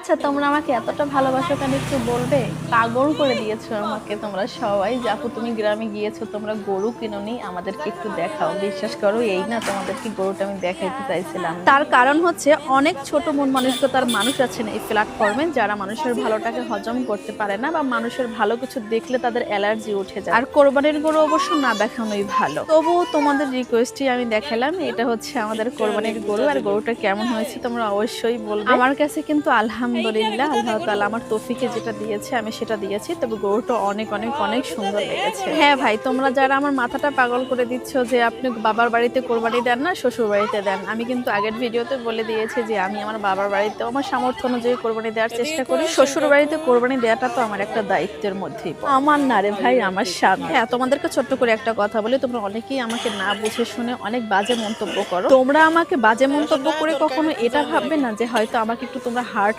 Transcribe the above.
আচ্ছা, তোমরা আমাকে এতটা ভালোবাসো কেন একটু বলবে? পাগল করে দিয়েছো আমাকে তোমরা সবাই। যে আপু তুমি গ্রামে গিয়েছো, তোমরা গরু কিনোনি, আমাদেরকে একটু দেখাও। বিশ্বাস করো, এই না তোমাদেরকে গরুটা আমি দেখাইতে চাইছিলাম। তার কারণ হচ্ছে অনেক ছোট মন মানসিকতার মানুষ আছেন এই প্ল্যাটফর্মে, যারা মানুষের ভালোটাকে হজম করতে পারে না বা মানুষের ভালো কিছু দেখলে তাদের অ্যালার্জি উঠে যায়। আর কোরবানির গরু অবশ্য না দেখানোই ভালো। তবুও তোমাদের রিকোয়েস্টই আমি দেখালাম। এটা হচ্ছে আমাদের কোরবানির গরু, আর গরুটা কেমন হয়েছে তোমরা অবশ্যই বলবে। আমার কাছে কিন্তু আলহামদুলিল্লাহ আল্লাহ তাআলা আমার তৌফিকে যেটা দিয়েছে আমি সেটা দিয়েছি, তবে গরুটা অনেক অনেক অনেক সুন্দর লেগেছে। হ্যাঁ ভাই, তোমরা যারা আমার মাথাটা পাগল করে দিচ্ছ যে আপনি বাবার বাড়িতে কোরবানি দেন না শ্বশুর বাড়িতে দেন, আমি কিন্তু আগের ভিডিওতে বলে দিয়েছি যে আমি আমার বাবার বাড়িতেও আমার সামর্থ্য অনুযায়ী কোরবানি দেওয়ার চেষ্টা করি, শ্বশুর বাড়িতে কোরবানি দেওয়াটা তো আমার একটা দায়িত্বের মধ্যেই পড়ে। আমার না রে ভাই, আমার স্বামী। হ্যাঁ, তোমাদেরকে ছোট্ট করে একটা কথা বলি, তোমরা অনেকেই আমাকে না বুঝে শুনে অনেক বাজে মন্তব্য করো। তোমরা আমাকে বাজে মন্তব্য করে কখনো এটা ভাববে না যে হয়তো আমাকে একটু তোমরা হার্ট